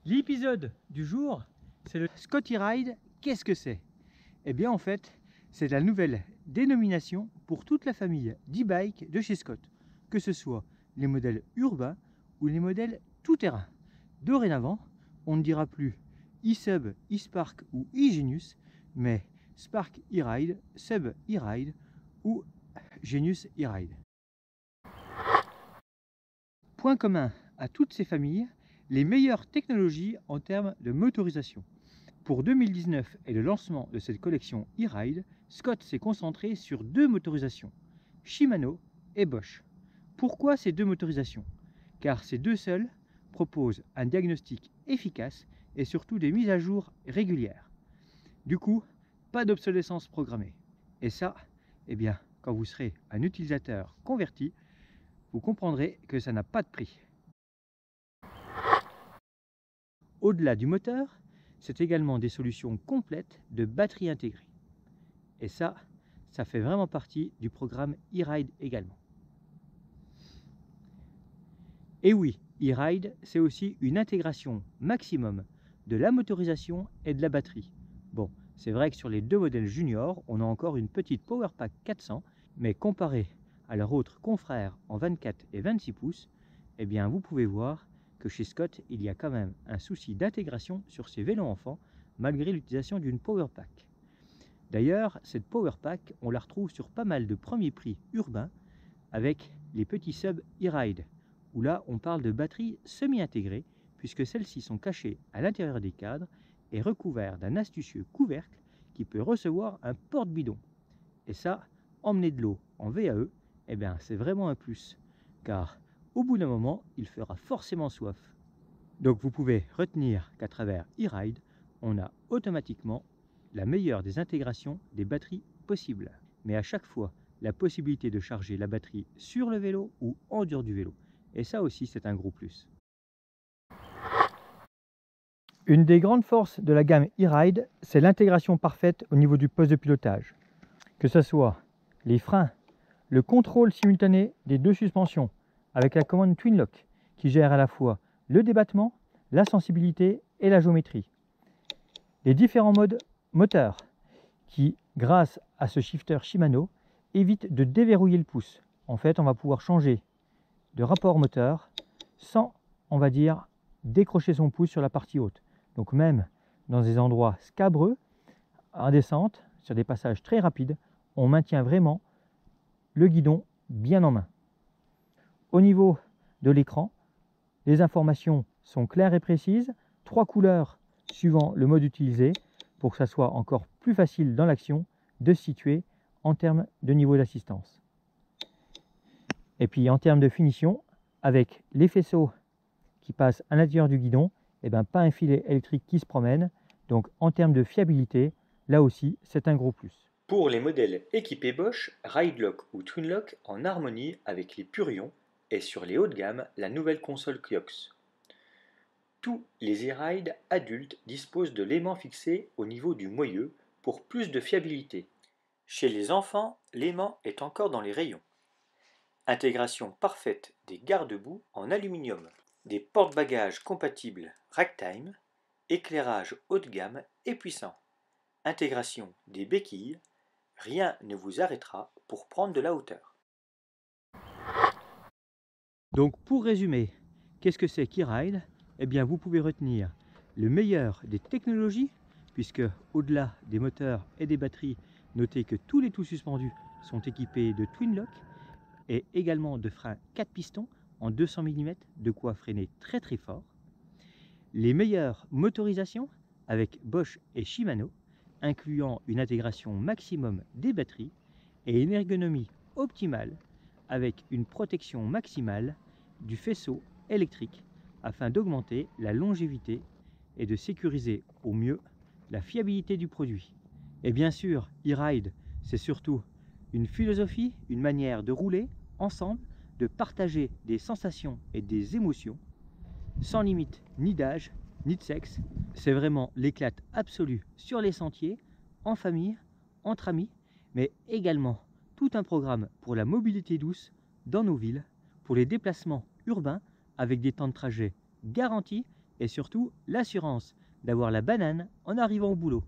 L'épisode du jour, c'est le Scott E-Ride. Qu'est-ce que c'est? Eh bien en fait, c'est la nouvelle dénomination pour toute la famille d'e-bike de chez Scott, que ce soit les modèles urbains ou les modèles tout-terrain. Dorénavant, on ne dira plus e-Sub, e-Spark ou e-Genius, mais Spark E-Ride, Sub E-Ride ou Genius E-Ride. Point commun à toutes ces familles, les meilleures technologies en termes de motorisation. Pour 2019 et le lancement de cette collection E-Ride, Scott s'est concentré sur deux motorisations, Shimano et Bosch. Pourquoi ces deux motorisations? Car ces deux seules proposent un diagnostic efficace et surtout des mises à jour régulières. Du coup, pas d'obsolescence programmée. Et ça, eh bien, quand vous serez un utilisateur converti, vous comprendrez que ça n'a pas de prix. Au-delà du moteur, c'est également des solutions complètes de batterie intégrée. Et ça fait vraiment partie du programme E-Ride également. Et oui, E-Ride, c'est aussi une intégration maximum de la motorisation et de la batterie. Bon, c'est vrai que sur les deux modèles juniors, on a encore une petite Powerpack 400, mais comparé à leurs autres confrères en 24 et 26 pouces, eh bien vous pouvez voir que chez Scott, il y a quand même un souci d'intégration sur ces vélos enfants, malgré l'utilisation d'une Powerpack. D'ailleurs, cette Powerpack, on la retrouve sur pas mal de premiers prix urbains, avec les petits Sub E-Ride, où là on parle de batteries semi-intégrées, puisque celles-ci sont cachées à l'intérieur des cadres et recouvertes d'un astucieux couvercle qui peut recevoir un porte-bidon. Et ça, emmener de l'eau en VAE, eh bien c'est vraiment un plus, car au bout d'un moment, il fera forcément soif. Donc vous pouvez retenir qu'à travers E-Ride, on a automatiquement la meilleure des intégrations des batteries possibles. Mais à chaque fois, la possibilité de charger la batterie sur le vélo ou en dehors du vélo. Et ça aussi, c'est un gros plus. Une des grandes forces de la gamme E-Ride, c'est l'intégration parfaite au niveau du poste de pilotage. Que ce soit les freins, le contrôle simultané des deux suspensions, avec la commande Twin Lock, qui gère à la fois le débattement, la sensibilité et la géométrie. Les différents modes moteurs, qui, grâce à ce shifter Shimano, évitent de déverrouiller le pouce. En fait, on va pouvoir changer de rapport moteur sans, on va dire, décrocher son pouce sur la partie haute. Donc même dans des endroits scabreux, en descente, sur des passages très rapides, on maintient vraiment le guidon bien en main. Au niveau de l'écran, les informations sont claires et précises, 3 couleurs suivant le mode utilisé, pour que ça soit encore plus facile dans l'action de se situer en termes de niveau d'assistance. Et puis en termes de finition, avec les faisceaux qui passent à l'intérieur du guidon, et bien pas un filet électrique qui se promène. Donc en termes de fiabilité, là aussi c'est un gros plus. Pour les modèles équipés Bosch, Ridelock ou Twinlock en harmonie avec les Purion et sur les hauts de gamme la nouvelle console Kiox. Tous les e-ride adultes disposent de l'aimant fixé au niveau du moyeu pour plus de fiabilité. Chez les enfants, l'aimant est encore dans les rayons. Intégration parfaite des garde-boue en aluminium, des porte-bagages compatibles Ragtime, éclairage haut de gamme et puissant, intégration des béquilles, rien ne vous arrêtera pour prendre de la hauteur. Donc pour résumer, qu'est-ce que c'est qu'e-Ride? Eh bien vous pouvez retenir le meilleur des technologies, puisque au-delà des moteurs et des batteries, notez que tous les tout suspendus sont équipés de Twin Lock et également de freins 4 pistons en 200 mm, de quoi freiner très très fort. Les meilleures motorisations avec Bosch et Shimano, incluant une intégration maximum des batteries et une ergonomie optimale avec une protection maximale du faisceau électrique afin d'augmenter la longévité et de sécuriser au mieux la fiabilité du produit. Et bien sûr, e-Ride, c'est surtout une philosophie, une manière de rouler ensemble, de partager des sensations et des émotions, sans limite ni d'âge, ni de sexe. C'est vraiment l'éclate absolue sur les sentiers, en famille, entre amis, mais également tout un programme pour la mobilité douce dans nos villes, pour les déplacements urbains avec des temps de trajet garantis et surtout l'assurance d'avoir la banane en arrivant au boulot.